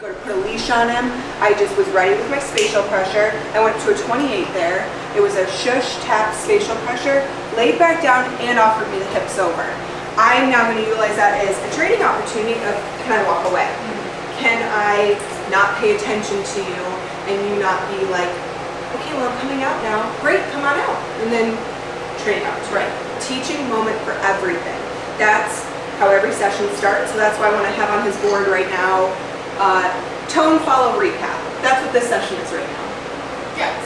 Go to put a leash on him. I just was ready with my spatial pressure. I went to a 28 there. It was a shush tap spatial pressure, laid back down and offered me the hips over. I'm now going to utilize that as a training opportunity of, can I walk away? Can I not pay attention to you and you not be like, okay, well, I'm coming out now. Great, come on out. And then training out, right? Teaching moment for everything. That's how every session starts. So that's why I want to have on his board right now, tone, follow, recap. That's what this session is right now. Yes.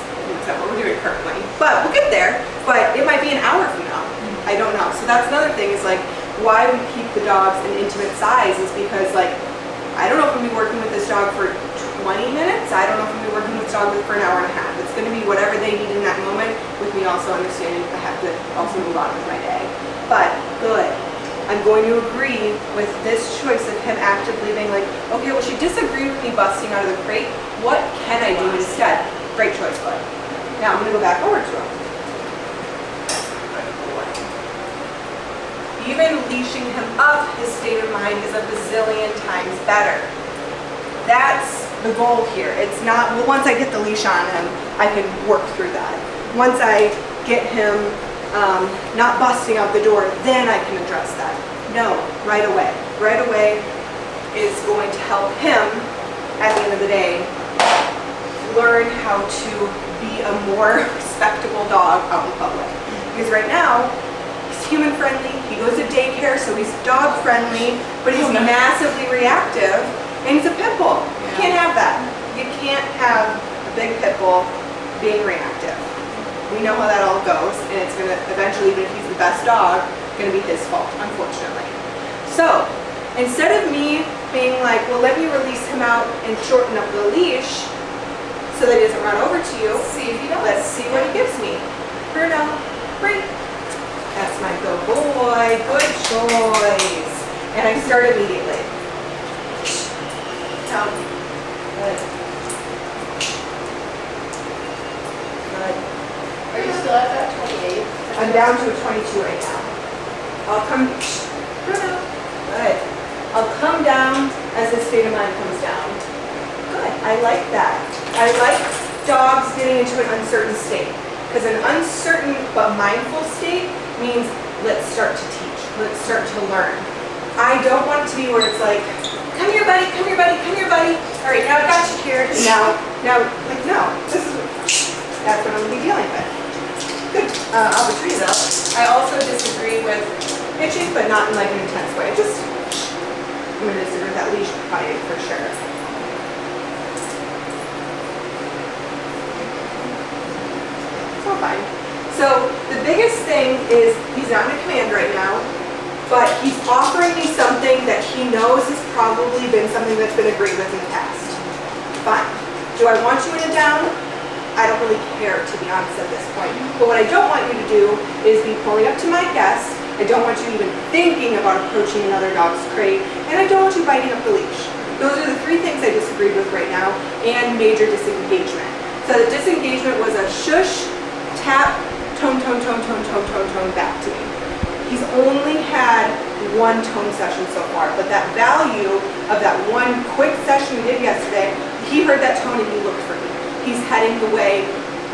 That's what we're doing currently. But we'll get there. But it might be an hour from now. I don't know. So that's another thing is like why we keep the dogs an intimate size is because like, I don't know if I'm going to be working with this dog for 20 minutes. I don't know if I'm going to be working with this dog for an hour and a half. It's going to be whatever they need in that moment with me also understanding I have to also move on with my day. But good. I'm going to agree with this choice of him actively being like, okay, well, she disagreed with me busting out of the crate. What can I do instead? Great choice, bud. Now I'm going to go back over to him. Even leashing him up, his state of mind is a bazillion times better. That's the goal here. It's not, well, once I get the leash on him, I can work through that. Once I get him not busting out the door, then I can address that. No, right away. Right away is going to help him, at the end of the day, learn how to be a more respectable dog out in public. Because right now, he's human friendly, he goes to daycare, so he's dog friendly, but he's massively reactive, and he's a pit bull. You can't have that. You can't have a big pit bull being reactive. We know how that all goes, and it's going to eventually, even if he's the best dog, going to be his fault, unfortunately. So, instead of me being like, well, let me release him out and shorten up the leash so that he doesn't run over to you, see if he does. Let's see what he gives me. Bruno, great. That's my good boy. Good choice. And I start immediately. Now, good. Good. Are you still at that 28? I'm down to a 22 right now. I'll come, Bruno, good. I'll come down as the state of mind comes down. Good, I like that. I like dogs getting into an uncertain state. Because an uncertain but mindful state means let's start to teach, let's start to learn. I don't want it to be where it's like, come here buddy, come here buddy, come here buddy. All right, now I got you here. Now, like no, this is, that's what I'm gonna be dealing with. Good opportunity though. I also disagree with pitching, but not in like an intense way. I'm gonna disagree with that leash probably for sure. It's all fine. So the biggest thing is he's not in a command right now, but he's offering me something that he knows has probably been something that's been agreed with in the past. Fine. Do I want you in a down? I don't really care, to be honest, at this point. But what I don't want you to do is be pulling up to my guest. I don't want you even thinking about approaching another dog's crate. And I don't want you biting up the leash. Those are the three things I disagreed with right now, and major disengagement. So the disengagement was a shush, tap, tone, tone, tone, tone, tone, tone, tone back to me. He's only had one tone session so far, but that value of that one quick session we did yesterday, he heard that tone and he looked for me. He's heading the way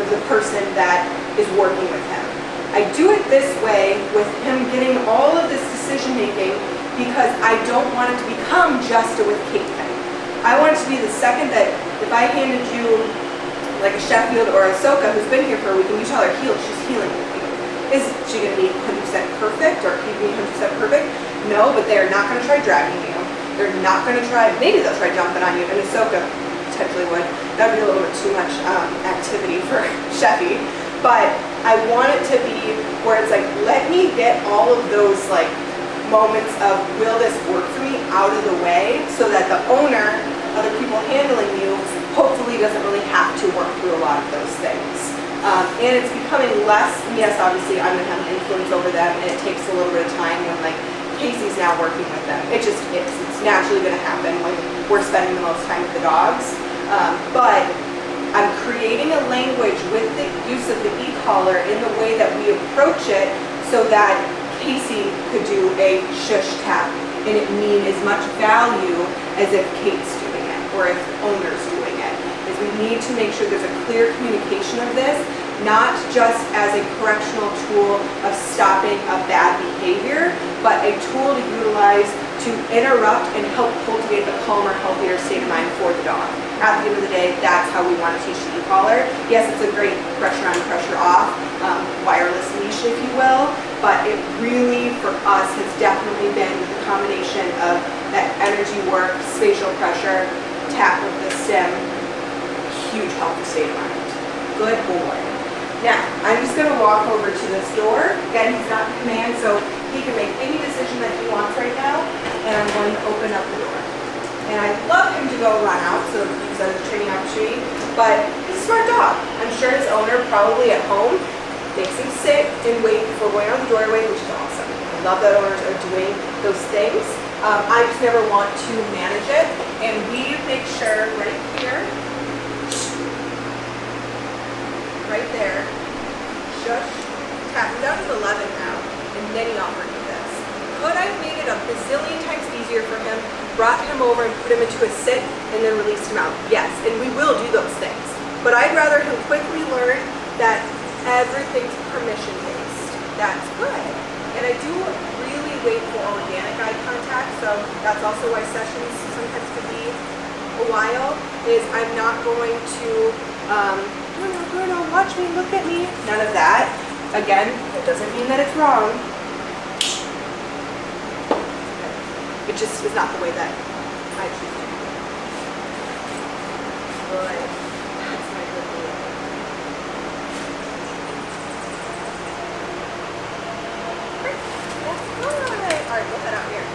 of the person that is working with him. I do it this way with him getting all of this decision making because I don't want it to become just a with Kate thing. I want it to be the second that if I handed you like a Sheffield or a Soka who's been here for a week and you tell her heal, she's healing with you. Is she going to be 100% perfect or keep me 100% perfect? No, but they are not going to try dragging you. They're not going to try, maybe they'll try jumping on you, and a Soka potentially would. That would be a little bit too much activity for Sheffy. But I want it to be where it's like, let me get all of those like moments of will this work for me out of the way so that the owner, other people handling you, hopefully doesn't really have to work through a lot of those things. And it's becoming less, yes, obviously I'm going to have an influence over them and it takes a little bit of time when like Casey's now working with them. It just is. It's naturally going to happen when we're spending the most time with the dogs. But I'm creating a language with the use of the e-collar in the way that we approach it so that Casey could do a shush tap and it mean as much value as if Kate's doing it. or if the owner's doing it. Is we need to make sure there's a clear communication of this, not just as a correctional tool of stopping a bad behavior, but a tool to utilize to interrupt and help cultivate a calmer, healthier state of mind for the dog. At the end of the day, that's how we want to teach the e-collar. Yes, it's a great pressure on, pressure off, wireless leash, if you will, but it really, for us, has definitely been the combination of that energy work, spatial pressure, tap of the stem, huge help to state of mind. Good boy. Now, I'm just going to walk over to this door. Again, he's not in command, so he can make any decision that he wants right now, and I'm going to open up the door. And I'd love him to go run out, so use that as a training opportunity, but he's a smart dog. I'm sure his owner, probably at home, makes him sit and wait before going out the doorway, which is awesome. I love that owners are doing those things. I just never want to manage it, and we make sure right here, right there, shush, tap him down to 11 now, and then he offered me this. Could I have made it a bazillion times easier for him, brought him over and put him into a sit, and then released him out? Yes, and we will do those things. But I'd rather him quickly learn that everything's permission-based. That's good. And I do really wait for organic eye contact, so that's also why sessions sometimes could be a while, is I'm not going to, Bruno, watch me, look at me. None of that. Again, it doesn't mean that it's wrong. It just is not the way that I choose to do it. Good. That's my good boy. Great. That's good. All right, we'll head out here.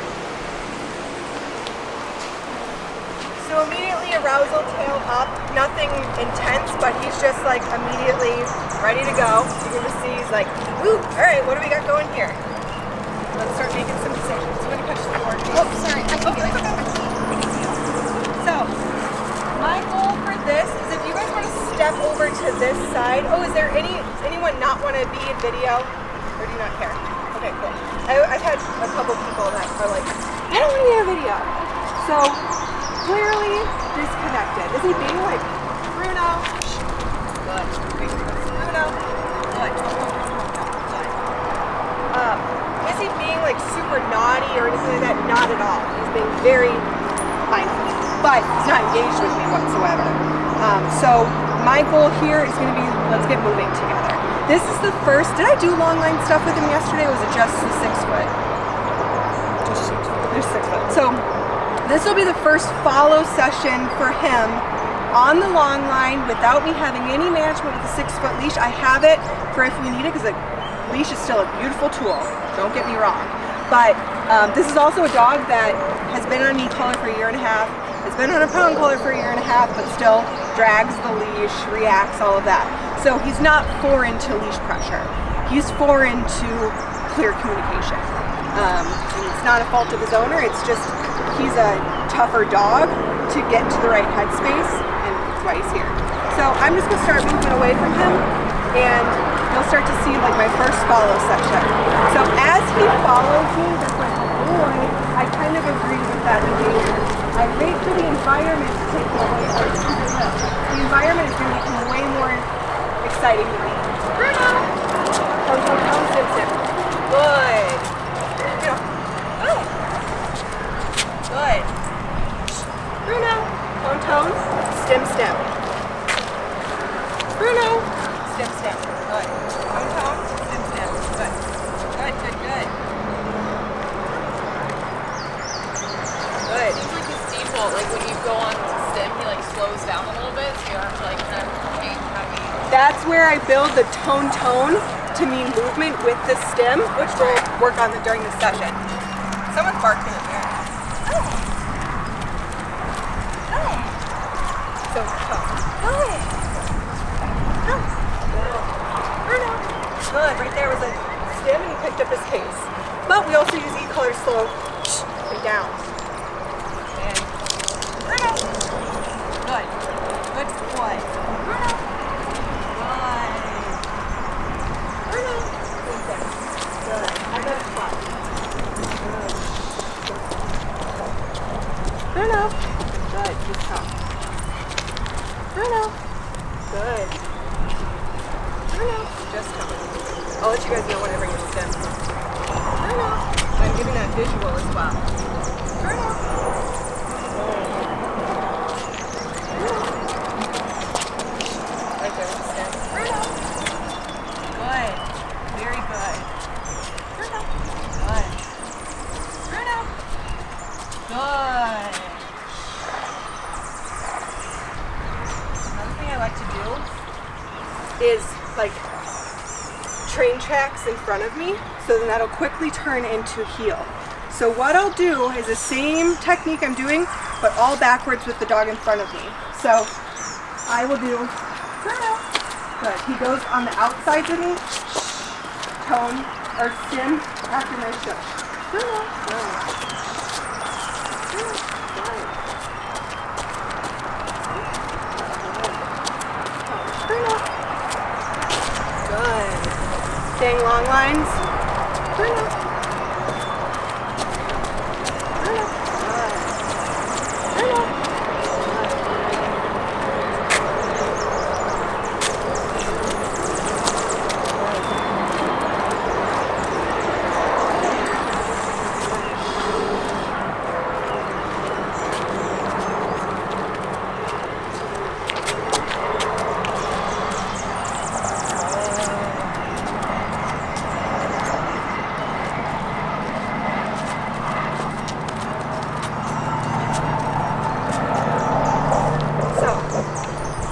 So immediately arousal tail up, nothing intense, but he's just like immediately ready to go. You're gonna see he's like, ooh, all right, what do we got going here? Let's start making some decisions. I'm gonna touch the board. Oh, sorry. I can do it. So, my goal for this is if you guys want to step over to this side. Oh, is there does anyone not want to be in video? Or do you not care? Okay, cool. I've had a couple people that are like, I don't want to be in a video. So, clearly disconnected. Is he being like, Bruno? Good. Bruno? Good. Is he being like super naughty or anything like that? Not at all. He's being very mindful, but he's not engaged with me whatsoever. So my goal here is going to be, let's get moving together. This is the first, did I do long line stuff with him yesterday, or was it just the 6 foot? Just 6 foot. There's 6 foot. So this will be the first follow session for him on the long line without me having any management with the 6 foot leash. I have it for if we need it, because the leash is still a beautiful tool, don't get me wrong. But this is also a dog that has been on an e-collar for a year and a half, has been on a pound collar for a year and a half, but still drags the leash, reacts, all of that. So he's not foreign to leash pressure. He's foreign to clear communication. And it's not a fault of his owner, it's just he's a tougher dog to get into the right headspace, and that's why he's here. So I'm just gonna start moving away from him, and you'll start to see like my first follow section. So as he follows me, just like a boy, I kind of agree with that behavior. I wait for the environment to take me away. The environment is going to become way more exciting to me. Bruno! Come, sit. Good. Good. Good. Bruno! Tone. Stem. Bruno! Stem. Good. Tone. Stem. Good. Good. Good. Seems like his default, like when you go on to stem, he like slows down a little bit, so you have to like kind of change how he... That's where I build the tone to mean movement with the stem, which we'll work on during the session. Someone's barking in there. So, good. Bruno. Good. Right there was a stem and he picked up his pace. But we also use e-collar slow and down. And Bruno. Good. Good boy. Bruno. Good. Bruno. Good. I got a spot. Good. Bruno. Good. Good. Just come. Bruno. Good. Bruno. Just come. I'll let you guys know when I bring the stem. Bruno. I'm giving that visual as well. Bruno. Bruno. Right there with the stem. Bruno. Good. Very good. Bruno. Good. Bruno. Good. Another thing I like to do is like train tracks in front of me, so then that'll quickly turn into heel. So what I'll do is the same technique I'm doing, but all backwards with the dog in front of me. So I will do, good. He goes on the outside of me, tone or stim after my shush. Good. Staying long lines. Bruno. Bruno. Good. Bruno.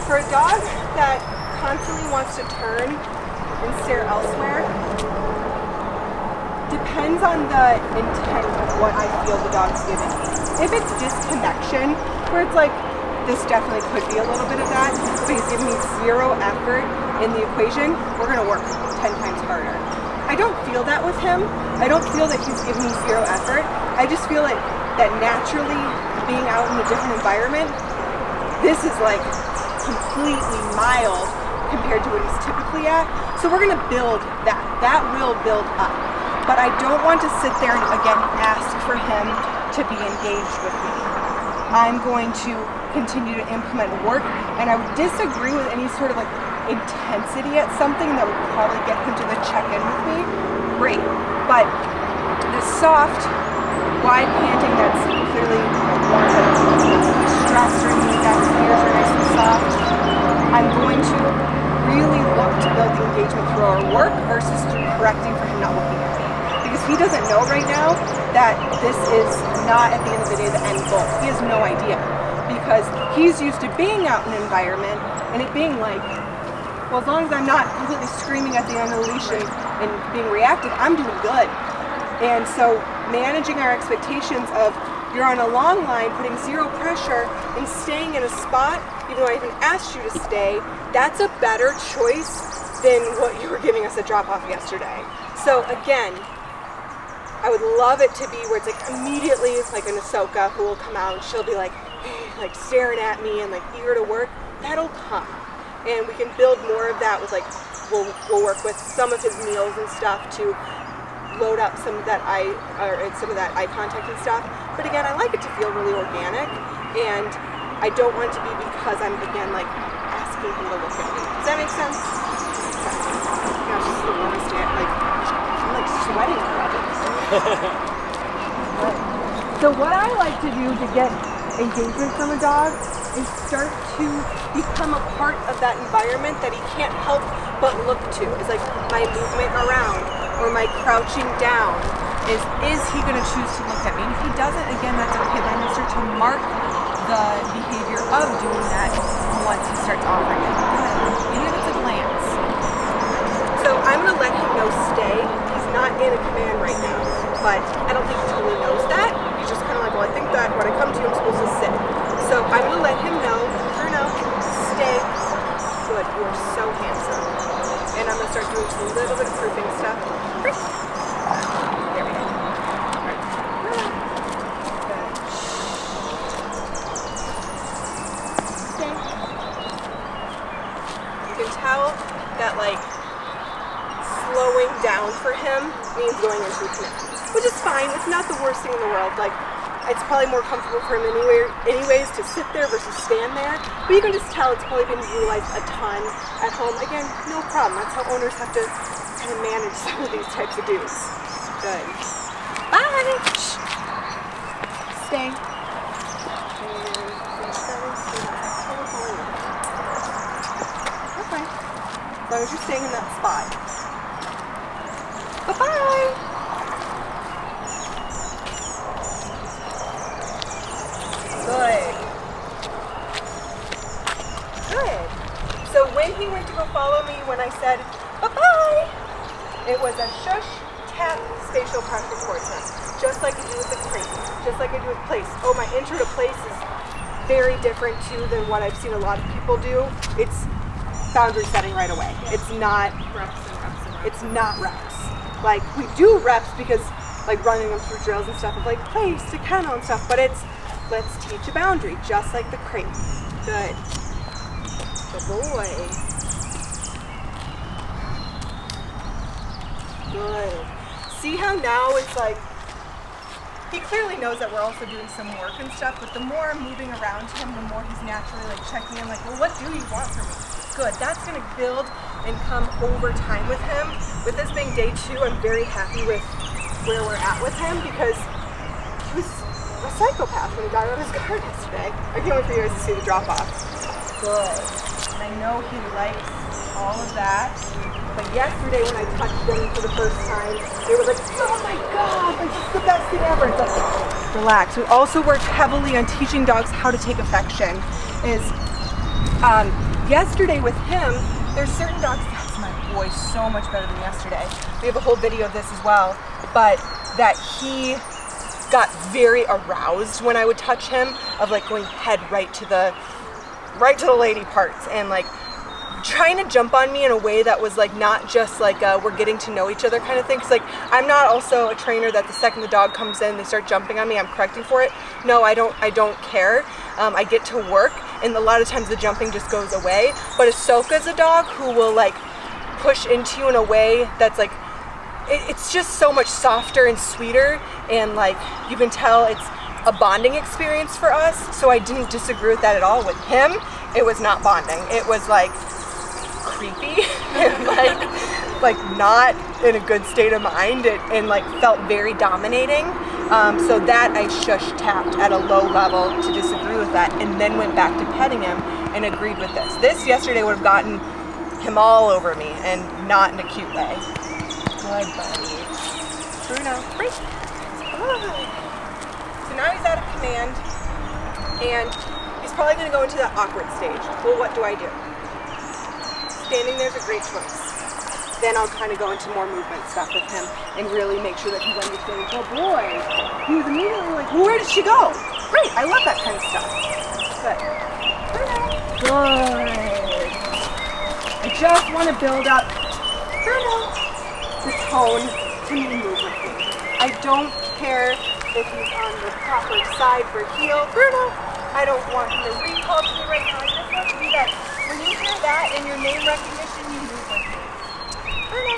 For a dog that constantly wants to turn and stare elsewhere, depends on the intent of what I feel the dog's giving me. If it's disconnection, where it's like, this definitely could be a little bit of that, but he's giving me zero effort in the equation, we're gonna work 10 times harder. I don't feel that with him. I don't feel that he's giving me zero effort. I just feel like that naturally being out in a different environment, this is like completely mild compared to what he's typically at. So we're gonna build that. That will build up. But I don't want to sit there and again ask for him to be engaged with me. I'm going to continue to implement work, and I would disagree with any sort of like intensity at something that would probably get him to the check-in with me. Great. But the soft, wide panting that's clearly warranted, stress or anything like that, his ears are nice and soft. I'm going to really look to build the engagement through our work versus through correcting for him not looking at me. Because he doesn't know right now that this is not at the end of the day the end goal. He has no idea. Because he's used to being out in an environment and it being like, well, as long as I'm not completely screaming at the end of the leash and being reactive, I'm doing good. And so managing our expectations of you're on a long line, putting zero pressure and staying in a spot, even though I even asked you to stay, that's a better choice than what you were giving us a drop off yesterday. So again, I would love it to be where it's like immediately like an Ahsoka who will come out and she'll be like staring at me and like eager to work. That'll come. And we can build more of that with like, we'll work with some of his meals and stuff to load up some of that eye contact and stuff. But again, I like it to feel really organic, and I don't want it to be because I'm again like asking him to look at me. Does that make sense? Gosh, this is the warmest day. I'm like sweating already. So what I like to do to get engagement from a dog is start to become a part of that environment that he can't help but look to. It's like my movement around or my crouching down. Is he going to choose to look at me? And if he doesn't, again, that's okay. Then I'm going to start to mark the behavior of doing that once he starts offering it. Even if it's a glance. So I'm going to let him know stay. He's not in a command right now, but I don't think he totally knows that. He's just kind of like, well, I think that when I come to you, I'm supposed to sit. So I'm going to let him know, Bruno, stay. Good, you are so handsome. And I'm going to start doing just a little bit of proofing stuff. Great. There we go. Right. Good. Stay. You can tell that like slowing down for him means going into a command, which is fine. It's not the worst thing in the world. Like it's probably more comfortable for him anyways to sit there versus stand there. But you can just tell it's probably been utilized a ton at home. Again, no problem. That's how owners have to kind of manage some of these types of dudes. Good. Bye. Shh. Stay. Okay. As long as you're staying in that spot. Bye-bye. Good. Good. So when he went to go follow me, when I said bye-bye, it was a shush, tap, spatial pressure towards him. Just like I do with the crate. Just like I do with place. Oh, my intro to place is very different too than what I've seen a lot of people do. It's boundary setting right away. It's not Reps and reps and reps. It's not reps. Like we do reps because like running them through drills and stuff of like place to kennel and stuff, but it's let's teach a boundary, just like the crate. Good. Good boy. Good. See how now it's like, he clearly knows that we're also doing some work and stuff, but the more I'm moving around him, the more he's naturally like checking in, like, well, what do you want from me? Good. That's going to build and come over time with him. With this being day 2, I'm very happy with where we're at with him because he was a psychopath when he got out of his car yesterday. I can't wait for you guys to see the drop off. Good. And I know he likes all of that. But yesterday when I touched them for the first time, they were like, oh my God, like, this is the best thing ever. It's like, relax. We also worked heavily on teaching dogs how to take affection. Yesterday with him, there's certain dogs, that's my boy, so much better than yesterday. We have a whole video of this as well, but that he got very aroused when I would touch him, of like going head right to the lady parts and like trying to jump on me in a way that was like not just like we're getting to know each other kind of thing. Cause like I'm not also a trainer that the second the dog comes in, they start jumping on me, I'm correcting for it. No, I don't care. I get to work, and a lot of times the jumping just goes away. But Ahsoka's a dog who will like push into you in a way that's like, it's just so much softer and sweeter, and like you can tell it's a bonding experience for us. So I didn't disagree with that at all. With him, it was not bonding. It was like creepy and like not in a good state of mind, and like felt very dominating. So that I shush tapped at a low level to disagree with that, and then went back to petting him and agreed with this. This yesterday would have gotten him all over me, and not in a cute way. Good buddy. Bruno, great. Good. So now he's out of command, and he's probably going to go into that awkward stage. Well, what do I do? Standing there's a great choice. Then I'll kind of go into more movement stuff with him and really make sure that he's understanding, oh boy. He was immediately like, well, where did she go? Great, I love that kind of stuff. Good. Good. I just want to build up, Bruno, the tone to me move with me. I don't care if he's on the proper side for heel. Bruno, I don't want him to recall to me right now. I just want to be that when you hear that in your name recognition, you move with me. Bruno.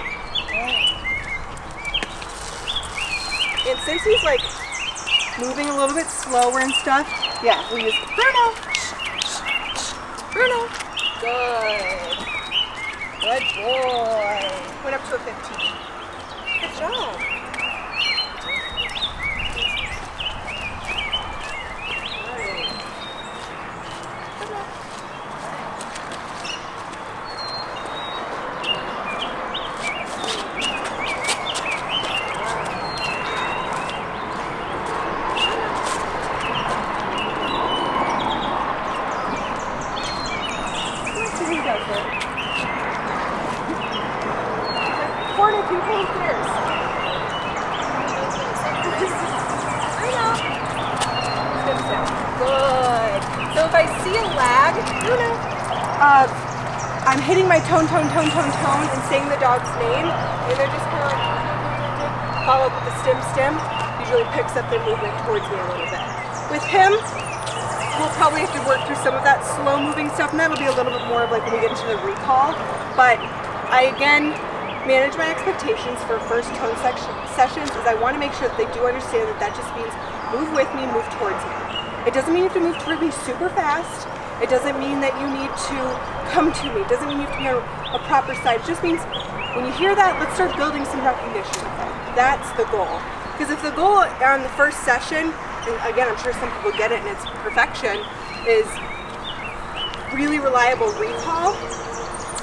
And since he's like moving a little bit slower and stuff, yeah, we use Bruno. Bruno. Good. Good boy. Went up to a 15. Good job. I'm hitting my tone, and saying the dog's name, and they're just kind of like, follow up with the stim, usually picks up their movement towards me a little bit. With him, we'll probably have to work through some of that slow moving stuff, and that'll be a little bit more of like when we get into the recall, but I again manage my expectations for first tone sessions, is I want to make sure that they do understand that that just means move with me, move towards me. It doesn't mean you have to move towards me super fast. It doesn't mean that you need to come to me. It doesn't mean you have to be on a proper side. It just means when you hear that, let's start building some recognition with it. That's the goal. Because if the goal on the first session, and again, I'm sure some people get it and it's perfection, is really reliable recall,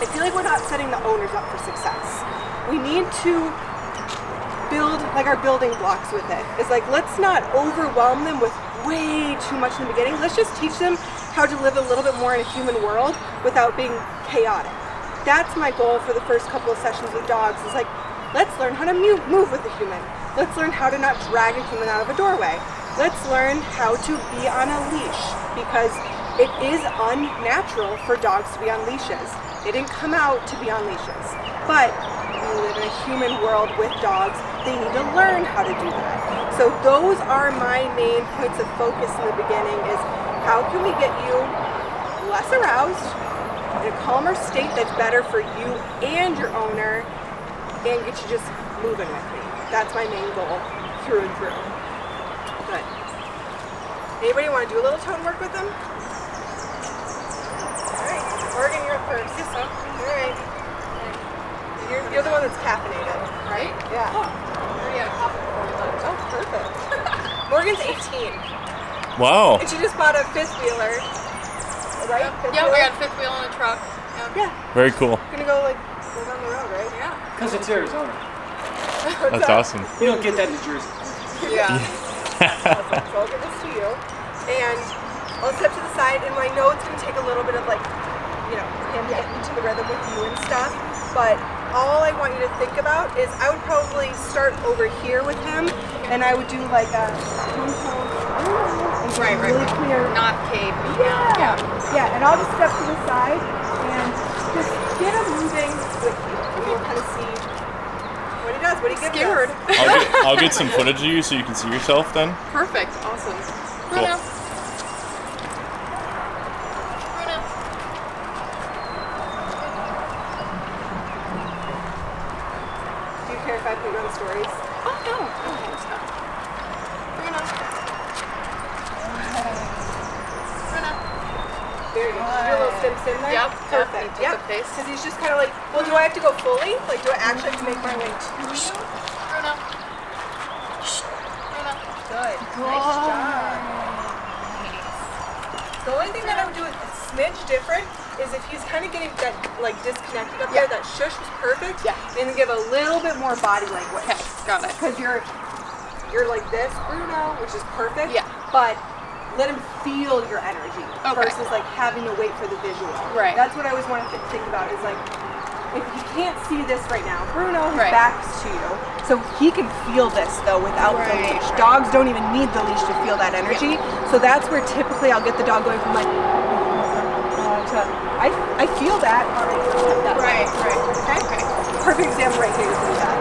I feel like we're not setting the owners up for success. We need to build like our building blocks with it. It's like, let's not overwhelm them with way too much in the beginning. Let's just teach them how to live a little bit more in a human world without being chaotic. That's my goal for the first couple of sessions with dogs, is like, let's learn how to move with a human. Let's learn how to not drag a human out of a doorway. Let's learn how to be on a leash, because it is unnatural for dogs to be on leashes. They didn't come out to be on leashes. But we live in a human world with dogs. They need to learn how to do that. So those are my main points of focus in the beginning, is how can we get you less aroused, in a calmer state that's better for you and your owner, and get you just moving with me. That's my main goal through and through. Good. Anybody want to do a little tone work with them? Alright, Morgan, you're up first. Yes, so. Alright. You're the one that's caffeinated, right? Yeah. Oh, we already had a coffee before we left. Oh, perfect. Morgan's 18. Wow. And she just bought a fifth wheeler. Right? Yeah, we got a fifth wheel on a truck. Yeah. Very cool. Gonna go like go down the road, right? Yeah. Because it's Arizona. That's awesome. You don't get that in New Jersey. Yeah. Awesome. So I'll give this to you. And I'll step to the side, and I know it's gonna take a little bit of like, you know, him getting into the rhythm with you and stuff. But all I want you to think about is I would probably start over here with him, and I would do like a Right, right. really clear. Not cave. Yeah. Yeah, and I'll just step to the side and just get him moving with you. And we'll kind of see what he does, what he gives Scared. us. I'll get some footage of you so you can see yourself then. Perfect. Awesome. Cool. Bruno. Bruno. Do you care if I put you on stories? Oh, no. No, it's not. Bruno. Bruno. There you go. Do a little stim there? Yep. Perfect. Yep. Yep. The pace. Because he's just kind of like, well, do I have to go fully? Like, do I actually have to make my way to you? Bruno. Bruno. Good. Nice job. The only thing that I would do a smidge different is if he's kind of getting that like disconnected up there, that shush was perfect. Yeah. And then give a little bit more body language. Okay, got it. Because you're like this, Bruno, which is perfect. Yeah. But let him feel your energy Okay. versus like having to wait for the visual. Right. That's what I always want to think about, is like, if he can't see this right now, Bruno, his Right. back's to you, so he can feel this though without the Right, leash. right. Dogs don't even need the leash to feel that energy. So that's where typically I'll get the dog going from like to I feel that. All right, let's step that way. Right. Okay. Perfect example right here to do that.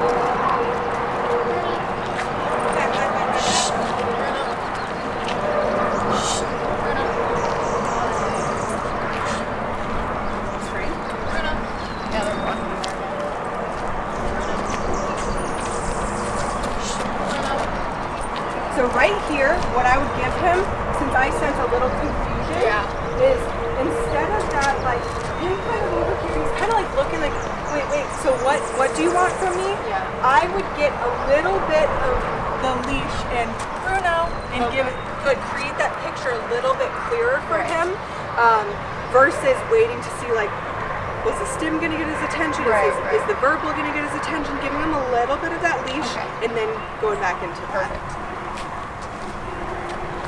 Yeah, they're walking there again. So right here, what I would give him, since I sense a little confusion, is instead of that like him kind of over here, he's kind of like looking like, wait, so what do you want from me? Yeah. I would get a little bit of the leash and Bruno and give it, create that picture a little bit clearer for Right. him, versus waiting to see like, is the stim gonna get his attention? Right, Is the verbal gonna get his attention? Giving him a little bit of that leash, Okay. and then going back into that.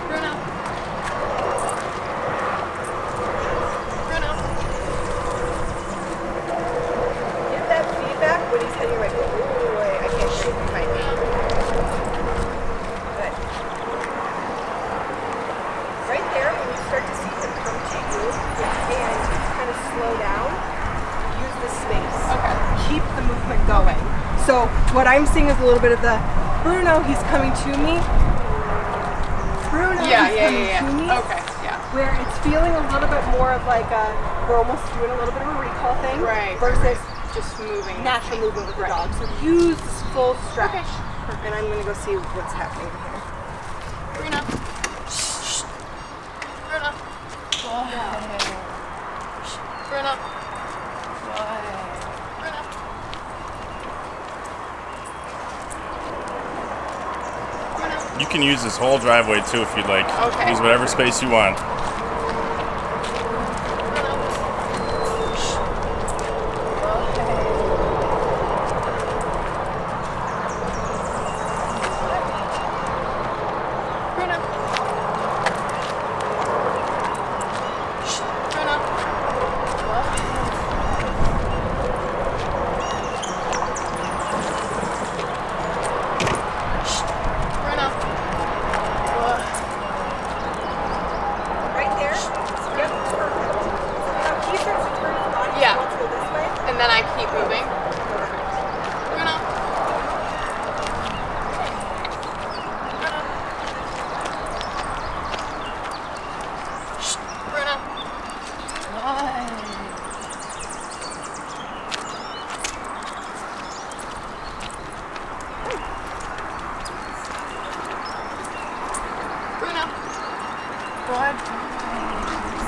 Bruno. Bruno. Get that feedback when he's heading right. Ooh, wait, I can't hear you. Might be. Good. Right there, when you start to see him come to you and kind of slow down, use the space. Okay. Keep the movement going. So what I'm seeing is a little bit of the Bruno, he's coming to me. Bruno, he's coming to me. Okay, yeah. Where it's feeling a little bit more of like we're almost doing a little bit of a recall thing. Right. Versus Just moving. natural movement with the Right. dog. So use this full stretch. Okay. And I'm gonna go see what's happening here. Bruno. can use this whole driveway too if you'd like. Okay. Use whatever space you want. Bruno. Bruno. Bruno. Right there? Yep, perfect. Now he starts to turn his body. Yeah. He wants to go this way. And then I keep moving. Bruno. Bruno. Bruno. Good.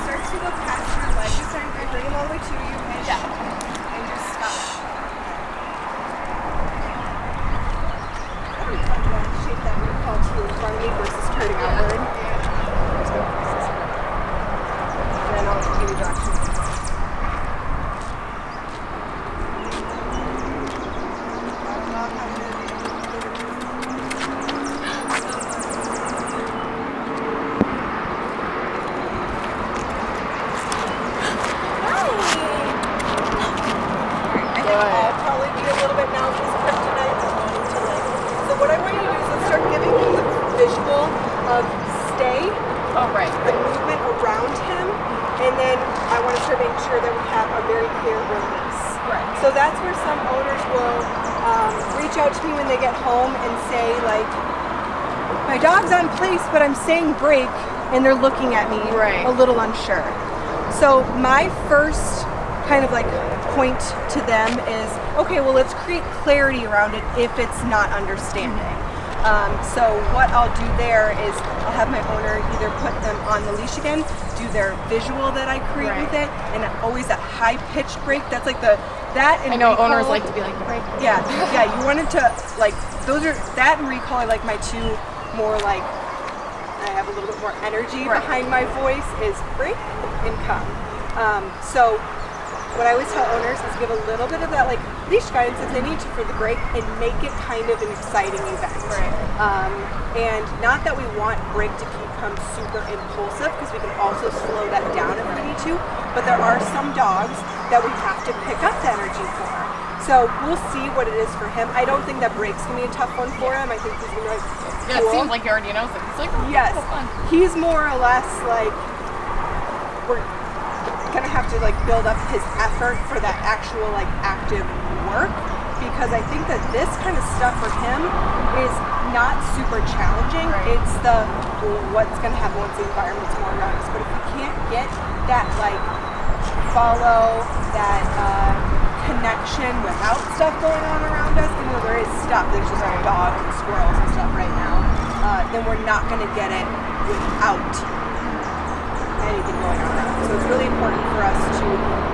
Starts to go past your leg. You start to bring him all the way to you. And and just stop. I would like to shape that recall to in front of me versus turning outward. And then I'll continue direction. I'll probably be a little bit now because kryptonite is going to like. So what I want you to do is start giving him the visual of stay, Oh, right. the movement around him, and then I want to start making sure that we have a very clear release. Right. So that's where some owners will reach out to me when they get home and say like, my dog's on place, but I'm saying break, and they're looking at me Right. a little unsure. So my first kind of like point to them is, okay, well, let's create clarity around it if it's not understanding. So what I'll do there is I'll have my owner either put them on the leash again, do their visual that I create Right. with it, and always that high-pitched break. That's like that and I know recall. owners like to be like, break. Yeah, you wanted to like those are that and recall are like my two more like I have a little bit more energy Right. behind my voice is break and come. So what I always tell owners is give a little bit of that like leash guidance if they need to for the break and make it kind of an exciting event. Right. And not that we want break to become super impulsive because we can also slow that down if we need to, but there are some dogs that we have to pick up the energy for. So we'll see what it is for him. I don't think that break's gonna be a tough one for him. I think he's gonna be like, Yeah, cool. it seems like he already knows it. He's like, oh, Yes, that's fun. he's more or less like we're gonna have to like build up his effort for that actual like active work because I think that this kind of stuff for him is not super challenging. Right. It's the what's gonna happen once the environment's more around us. But if we can't get that like follow that connection without stuff going on around us, even though there is stuff, there's just like dogs and squirrels and stuff right now, then we're not gonna get it without anything going on around us. So it's really important for us to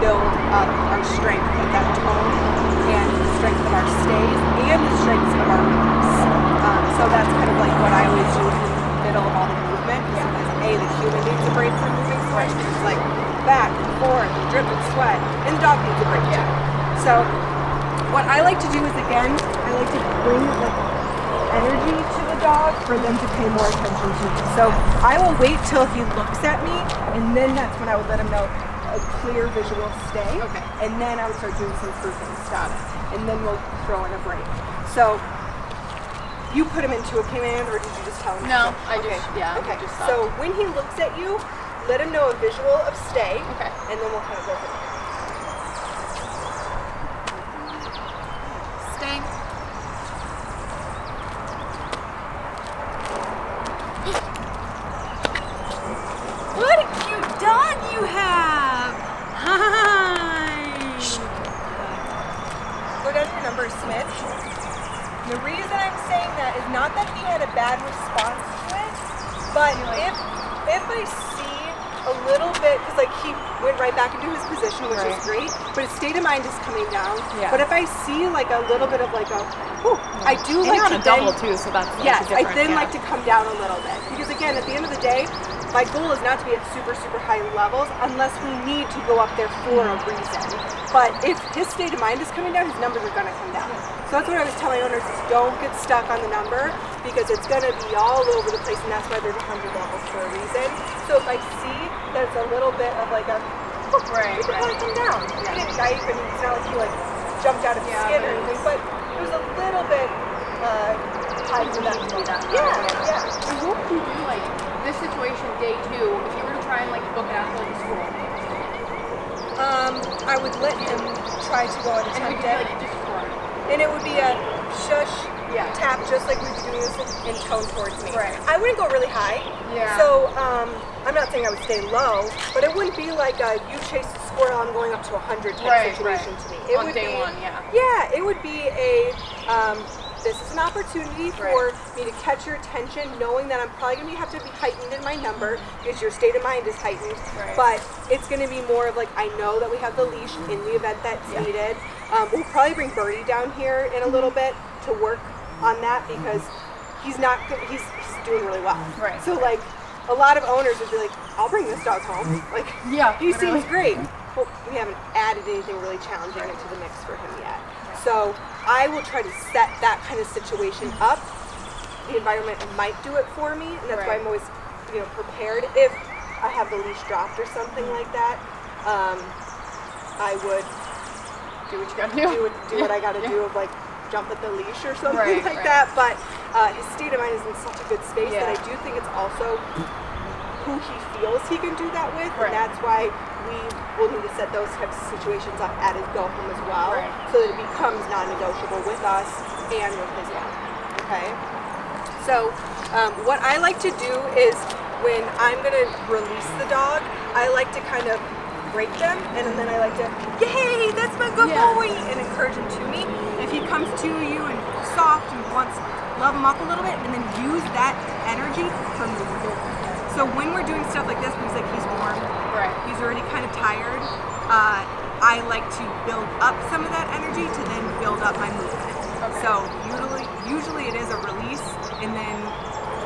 build up our strength of that tone and the strength of our stays and the strengths of our release. So that's kind of like what I always do in the middle of all the movement. Because the human needs a break from moving so much. It's like back and forth and drip and sweat. And the dog needs a break too. So what I like to do is again, I like to bring like energy to the dog for them to pay more attention to me. So I will wait till he looks at me, and then that's when I would let him know a clear visual stay. Okay. And then I would start doing some proofing stuff, and then we'll throw in a break. So you put him into a command, or did you just tell him? No, I Okay. just, yeah. Okay. I just So when he looks at you, let him know a visual of stay. Okay. And then we'll kind of go from there. Stay. What a cute dog you have! Hi! Go down to your number a smidge. The reason I'm saying that is not that he had a bad response to it, but if I see a little bit, because like he went right back into his position, which is great, but his state of mind is coming down. Yeah. But if I see like a little bit of like a, whew, I do And like you're to on a double then, too, so that's like yes, I different, then yeah. like to come down a little bit. Because again, at the end of the day, my goal is not to be at super, super high levels unless we need to go up there for a reason. But if his state of mind is coming down, his numbers are gonna come down. So that's what I was telling owners is don't get stuck on the number because it's gonna be all over the place and that's why there's 100 levels for a reason. So if I see that it's a little bit of like a, Right, it can probably come down. He didn't dive and it's not like he like jumped out of his skin or anything, but it was a little bit high for that to be that. Yeah. And what would you do, like, this situation, day 2, if you were to try and, like, book it out to, like, a school? I would let him try to go and And we attempt could, it. like, just run. And it would be a shush Yeah. tap, just like we'd be doing this in tone towards me. Right. I wouldn't go really high. Yeah. So I'm not saying I would stay low, but it wouldn't be like a you chase the squirrel, I'm going up to 100 type situation to me. It On would day be, 1, yeah. Yeah, it would be a this is an opportunity for me to catch your attention, knowing that I'm probably going to have to be heightened in my number because your state of mind is heightened. Right. But it's going to be more of like, I know that we have the leash in the event that's needed. We'll probably bring Birdie down here in a little bit to work on that because he's doing really well. Right. So like a lot of owners would be like, I'll bring this dog home. Like, Yeah, he literally. seems great. Well, we haven't added anything really challenging into the mix for him yet. So I will try to set that kind of situation up. The environment might do it for me, and that's why I'm always, prepared. If I have the leash dropped or something like that, I would Do what you gotta do. do what I got to do of like jump at the leash or something like that. But his state of mind is in such a good space that I do think it's also who he feels he can do that with, and that's why we will need to set those types of situations up at his go home as well, so that it becomes non-negotiable with us and with his owner. Okay. So what I like to do is when I'm gonna release the dog, I like to kind of break them, and then I like to, yay, that's my good boy, and encourage him to me. If he comes to you and soft and wants, love him up a little bit, and then use that energy for movement. So when we're doing stuff like this, because like he's warm, he's already kind of tired, I like to build up some of that energy to then build up my movement. So usually it is a release, and then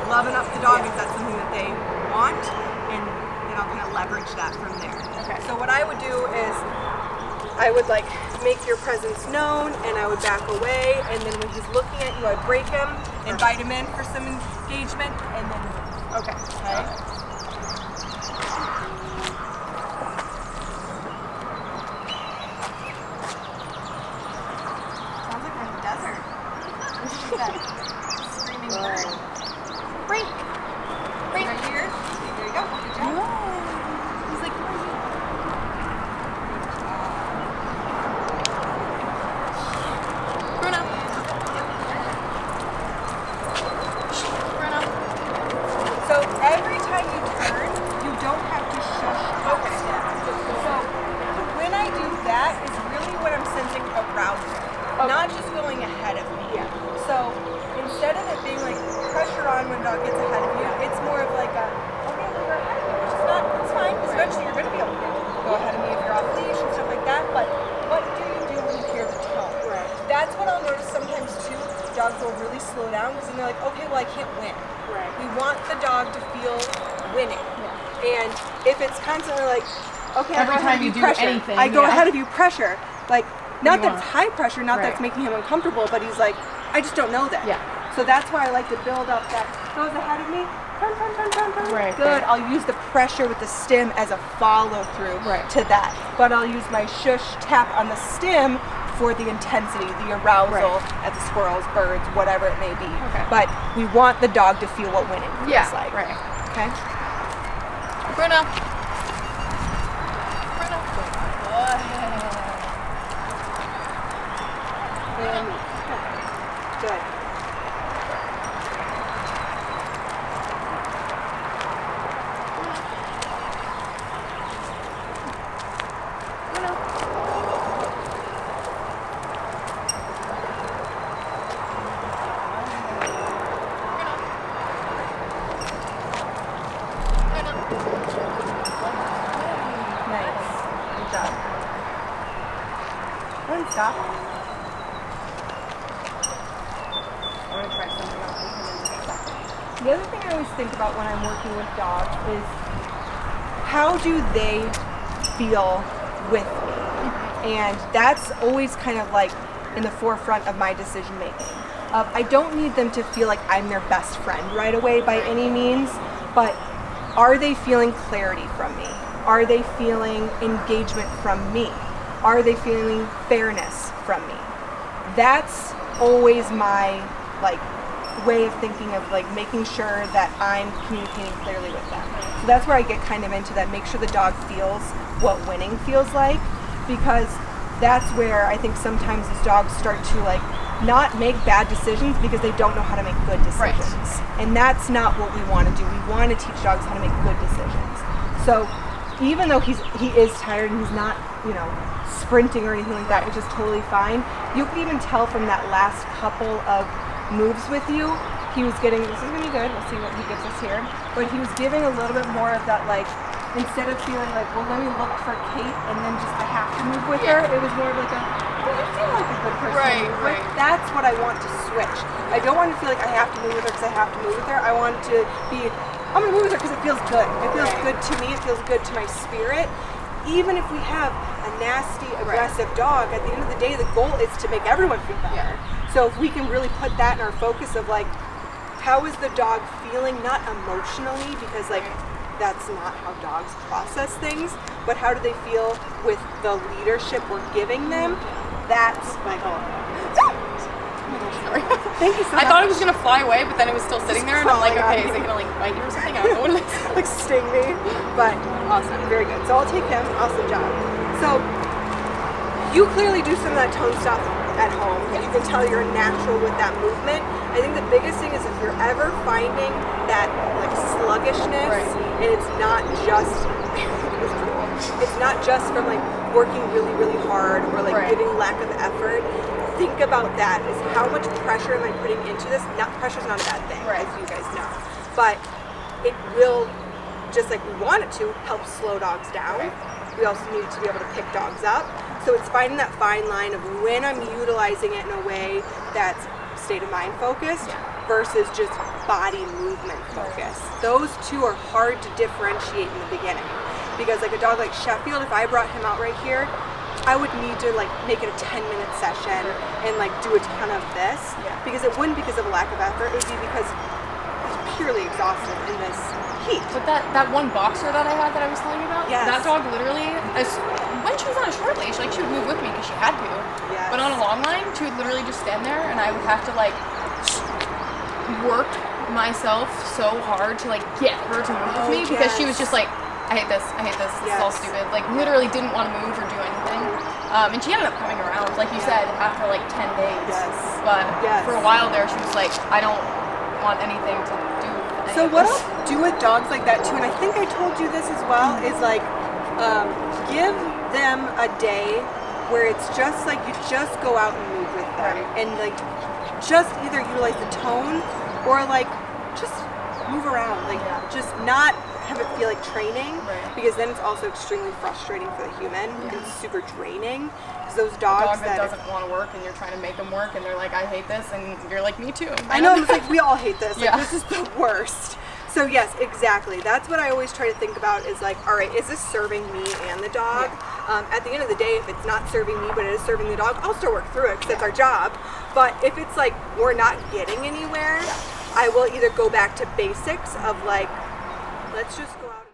loving up the dog if that's something that they want, and then I'll kind of leverage that from there. So what I would do is I would like make your presence known, and I would back away, and then when he's looking at you, I break him, invite him in for some engagement, and then okay. Sounds like we're in the desert. That screaming bird. Break. Right here. There you go. Good job. He's like, where are you? Bruno. So every time you turn, you don't have to shush that step. So when I do that is really what I'm sensing arousal, not just going ahead of me. So instead of it being like pressure on when dog gets ahead of you, it's more of like a, okay, well, you're ahead of me, which is not, it's fine, because eventually you're going to be able to go ahead of me if you're off leash and stuff like that, but what do you do when you hear the tone? That's what I'll notice sometimes too, dogs will really slow down because then they're like, okay, well I can't win. We want the dog to feel winning. And if it's constantly like, okay, Every I go ahead time of you you do pressure, anything, I go ahead of you pressure, like, not that want. it's high pressure, not that it's making him uncomfortable, but he's like, I just don't know that. So that's why I like to build up that goes ahead of me, turn. Good. I'll use the pressure with the stem as a follow through to that. But I'll use my shush tap on the stem for the intensity, the arousal at the squirrels, birds, whatever it may be. But we want the dog to feel what winning feels like. Okay? Bruno. Good. ahead and stop. I'm gonna try something else with him in just a second. The other thing I always think about when I'm working with dogs is how do they feel with me? And that's always kind of like in the forefront of my decision making. I don't need them to feel like I'm their best friend right away by any means, but are they feeling clarity from me? Are they feeling engagement from me? Are they feeling fairness from me? That's always my like way of thinking of like making sure that I'm communicating clearly with them. So that's where I get kind of into that, make sure the dog feels what winning feels like, because that's where I think sometimes these dogs start to like not make bad decisions because they don't know how to make good decisions. Right. And that's not what we want to do. We want to teach dogs how to make good decisions. So even though he is tired and he's not, you know, sprinting or anything like that, which is totally fine, you can even tell from that last couple of moves with you, he was getting, this is going to be good, we'll see what he gives us here, but he was giving a little bit more of that, like, instead of feeling like, well, let me look for Kate and then just I have to move with her, it was more of like a, well, I feel like a good person. Right, right. That's what I want to switch. I don't want to feel like I have to move with her because I have to move with her. I want to be, I'm going to move with her because it feels good. It feels good to me. It feels good to my spirit. Even if we have a nasty, aggressive dog, at the end of the day, the goal is to make everyone feel better. Yeah. So if we can really put that in our focus of like, how is the dog feeling? Not emotionally, because like, that's not how dogs process things, but how do they feel with the leadership we're giving them? That's my goal. Sorry. Thank you so much. I thought it was gonna fly away, but then it was still sitting there, and I'm like, okay, is it gonna like bite you or something? I don't know what it is. Like sting me, but awesome, very good. So I'll take him. Awesome job. So you clearly do some of that tone stuff at home. You can tell you're natural with that movement. I think the biggest thing is if you're ever finding that like sluggishness, and it's not just from like working really, really hard or like giving lack of effort. Think about that, is how much pressure am I putting into this? Pressure's not a bad thing, as you guys know, but it will, just like we want it to, help slow dogs down. We also need to be able to pick dogs up. So it's finding that fine line of when I'm utilizing it in a way that's state of mind focused versus just body movement focused. Those two are hard to differentiate in the beginning, because like a dog like Sheffield, if I brought him out right here, I would need to like make it a 10-minute session and like do a ton of this, because it wouldn't because of a lack of effort, it would be because he's purely exhausted in this heat. But that one boxer that I had that I was telling you about, that dog literally, when she was on a short leash, like she would move with me because she had to. Yes. But on a long line, she would literally just stand there, and I would have to like work myself so hard to like get her to move with me because she was just like, I hate this, this is all stupid. Like literally didn't want to move or do anything. And she ended up coming around, like you said, after like 10 days. But for a while there, she was like, I don't want anything to do with any So of what this. I'll do with dogs like that too, and I think I told you this as well, is like give them a day where it's just like you just go out and move with them, and like just either utilize the tone or like just move around, like just not have it feel like training, because then it's also extremely frustrating for the human. It's super draining, because those dogs that doesn't want to work and you're trying to make them work and they're like, I hate this, and you're like, me too. I know, it's like we all hate this. Like this is the worst. So yes, exactly. That's what I always try to think about, is like, all right, is this serving me and the dog? At the end of the day, if it's not serving me but it is serving the dog, I'll still work through it because it's our job. But if it's like we're not getting anywhere, I will either go back to basics of like, let's just go out.